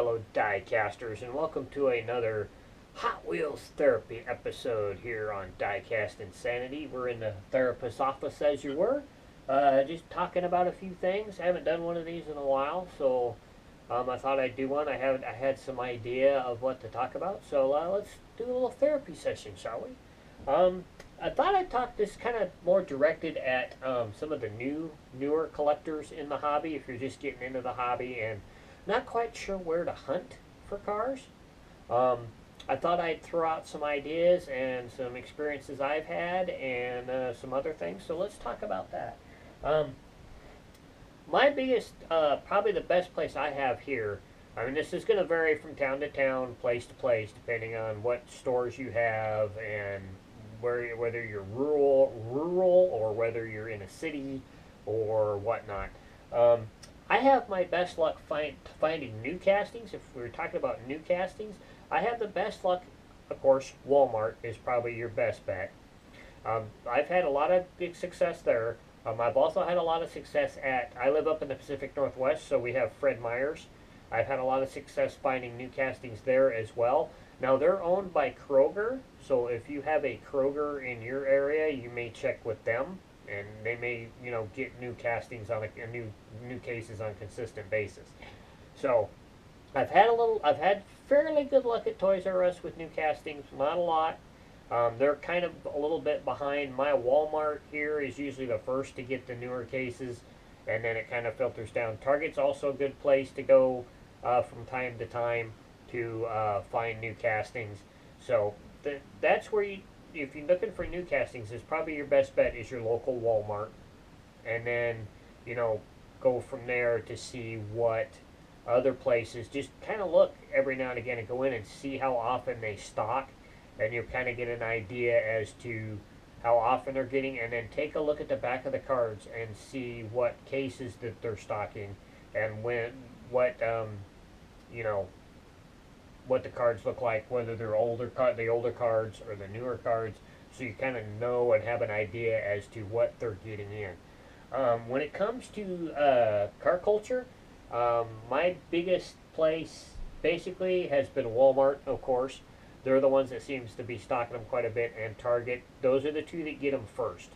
fellow diecasters, and welcome to another Hot Wheels Therapy episode here on Diecast Insanity. We're in the therapist's office as you were, just talking about a few things. I haven't done one of these in a while, so I thought I'd do one. I had some idea of what to talk about, so let's do a little therapy session, shall we? I thought I'd talk this kind of more directed at some of the newer collectors in the hobby. If you're just getting into the hobby and not quite sure where to hunt for cars, um, I thought I'd throw out some ideas and some experiences I've had and some other things. So let's talk about that. Um, my biggest, probably the best place I have here. I mean, this is going to vary from town to town, place to place, depending on what stores you have and whether you're rural or whether you're in a city or whatnot. I have my best luck finding new castings. If we're talking about new castings, I have the best luck. Of course, Walmart is probably your best bet. I've had a lot of big success there. I've also had a lot of success I live up in the Pacific Northwest, so we have Fred Meyer's. I've had a lot of success finding new castings there as well. Now, they're owned by Kroger, so if you have a Kroger in your area, you may check with them, and they may, get new castings on a new cases on a consistent basis. So, I've had fairly good luck at Toys R Us with new castings, not a lot. They're kind of a little bit behind. My Walmart here is usually the first to get the newer cases, and then it kind of filters down. Target's also a good place to go from time to time to find new castings. So that's where if you're looking for new castings, is probably your best bet is your local Walmart, and then go from there to see what other places. Just kind of look every now and again and go in and see how often they stock, and you'll kind of get an idea as to how often they're getting, and then take a look at the back of the cards and see what cases that they're stocking and what the cards look like, whether they're the older cards or the newer cards, so you kind of know and have an idea as to what they're getting in. When it comes to car culture, my biggest place basically has been Walmart, of course. They're the ones that seems to be stocking them quite a bit, and Target. Those are the two that get them first.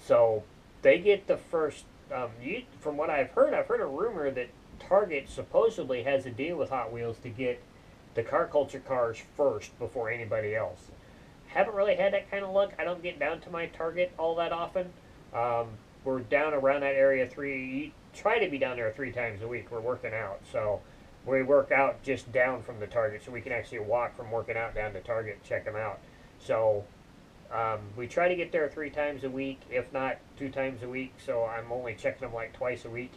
So they get the first. From what I've heard a rumor that Target supposedly has a deal with Hot Wheels to get the car culture cars first before anybody else. Haven't really had that kind of luck. I don't get down to my Target all that often. We're down around that area try to be down there 3 times a week. We're working out, so we work out just down from the Target, so we can actually walk from working out down to Target and check them out. So we try to get there 3 times a week, if not 2 times a week. So I'm only checking them like twice a week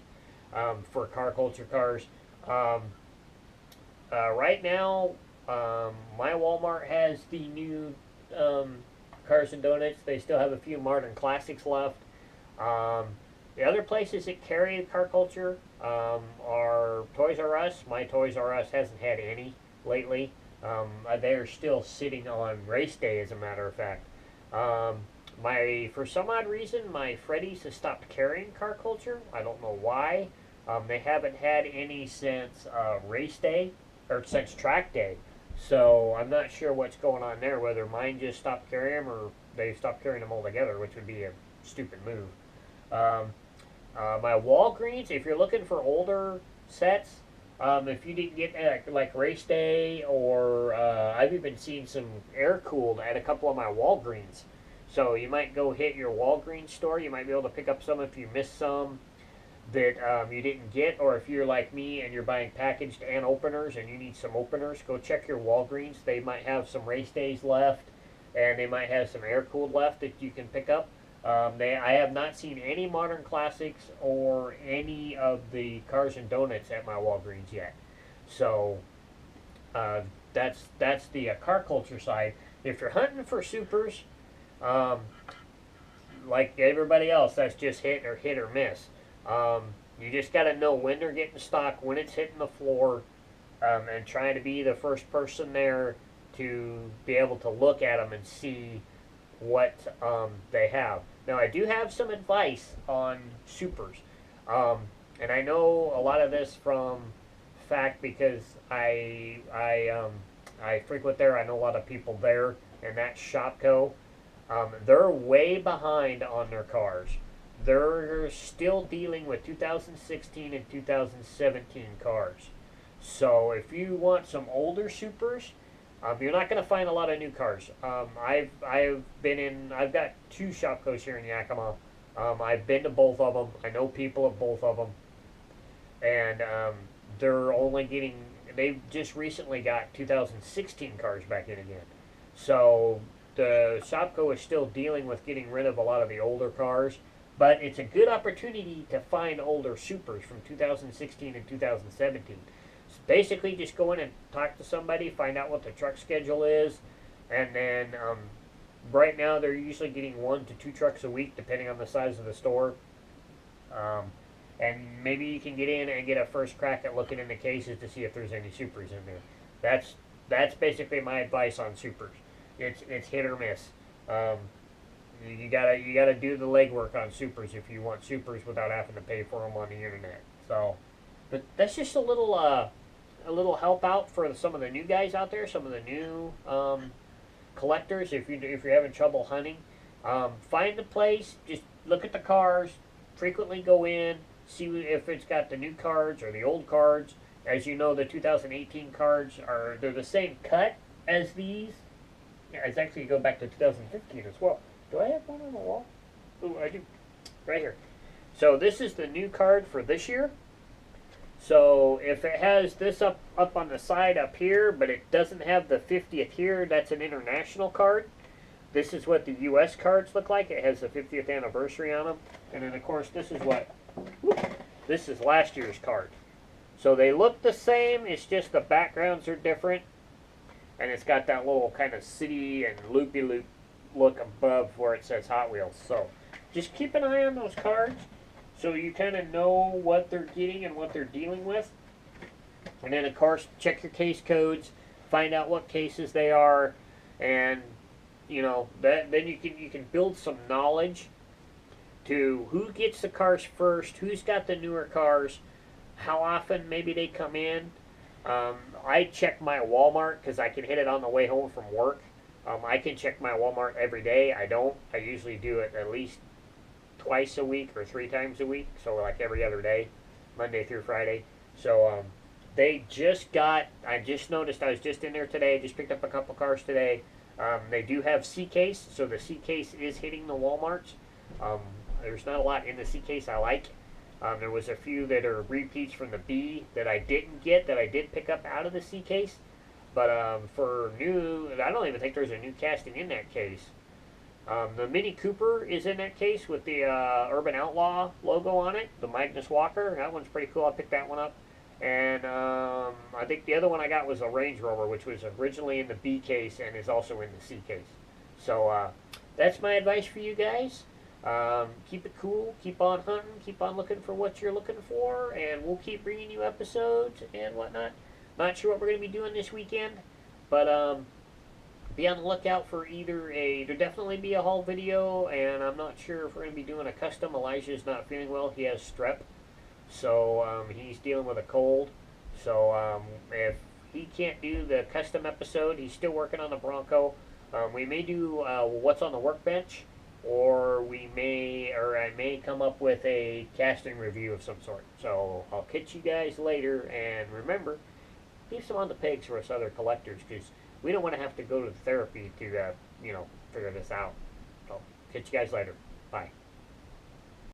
for car culture cars. Right now, my Walmart has the new Cars and Donuts. They still have a few modern classics left. The other places that carry the car culture are Toys R Us. My Toys R Us hasn't had any lately. They're still sitting on race day, as a matter of fact. For some odd reason, my Freddy's has stopped carrying car culture. I don't know why. They haven't had any since race day, or since track day. So I'm not sure what's going on there, whether mine just stopped carrying them or they stopped carrying them altogether, which would be a stupid move. My Walgreens, if you're looking for older sets, if you didn't get like race day, or I've even seen some air-cooled at a couple of my Walgreens. So you might go hit your Walgreens store. You might be able to pick up some if you missed some that you didn't get, or if you're like me and you're buying packaged and openers and you need some openers, go check your Walgreens. They might have some race days left, and they might have some air-cooled left that you can pick up. I have not seen any modern classics or any of the Cars and Donuts at my Walgreens yet. So that's the car culture side. If you're hunting for supers, like everybody else, that's just hit or miss. You just got to know when they're getting stock, when it's hitting the floor, and trying to be the first person there to be able to look at them and see what they have. Now, I do have some advice on supers, and I know a lot of this from fact because I frequent there. I know a lot of people there, and that Shopco, they're way behind on their cars. They're still dealing with 2016 and 2017 cars. So if you want some older supers, you're not going to find a lot of new cars. I've got two Shopcos here in Yakima. I've been to both of them. I know people at both of them, and they're only getting. They've just recently got 2016 cars back in again. So the Shopco is still dealing with getting rid of a lot of the older cars, but it's a good opportunity to find older supers from 2016 and 2017. So basically, just go in and talk to somebody, find out what the truck schedule is, and then right now they're usually getting 1 to 2 trucks a week, depending on the size of the store. Um, and maybe you can get in and get a first crack at looking in the cases to see if there's any supers in there. That's basically my advice on supers. It's hit or miss. Um, you gotta do the legwork on supers if you want supers without having to pay for them on the internet. So, but that's just a little help out for some of the new guys out there, some of the new collectors. If you're having trouble hunting, find the place. Just look at the cars. Frequently go in, see if it's got the new cards or the old cards. As you know, the 2018 cards they're the same cut as these. Yeah, it's actually go back to 2015 as well. Do I have one on the wall? Oh, I do. Right here. So this is the new card for this year. So if it has this up on the side up here, but it doesn't have the 50th here, that's an international card. This is what the U.S. cards look like. It has the 50th anniversary on them. And then, of course, this is last year's card. So they look the same. It's just the backgrounds are different. And it's got that little kind of city and loopy-loop look above where it says Hot Wheels. So just keep an eye on those cards so you kind of know what they're getting and what they're dealing with. And then, of course, check your case codes. Find out what cases they are. And then you can build some knowledge to who gets the cars first, who's got the newer cars, how often maybe they come in. I check my Walmart because I can hit it on the way home from work. I can check my Walmart every day. I don't. I usually do it at least twice a week or 3 times a week. So like every other day, Monday through Friday. So I just noticed I was just in there today. Just picked up a couple cars today. They do have C case, so the C case is hitting the Walmarts. There's not a lot in the C case I like. There was a few that are repeats from the B that I didn't get, that I did pick up out of the C case. But for new, I don't even think there's a new casting in that case. The Mini Cooper is in that case with the Urban Outlaw logo on it, the Magnus Walker. That one's pretty cool. I picked that one up. And I think the other one I got was a Range Rover, which was originally in the B case and is also in the C case. So that's my advice for you guys. Keep it cool, keep on hunting, keep on looking for what you're looking for, and we'll keep bringing you episodes and whatnot. Not sure what we're going to be doing this weekend, but be on the lookout for there'll definitely be a haul video, and I'm not sure if we're going to be doing a custom. Elijah's not feeling well. He has strep. So he's dealing with a cold. So if he can't do the custom episode, he's still working on the Bronco. We may do what's on the workbench, or I may come up with a casting review of some sort. So I'll catch you guys later, and remember, leave some on the pegs for us other collectors, because we don't want to have to go to therapy to figure this out. So catch you guys later. Bye.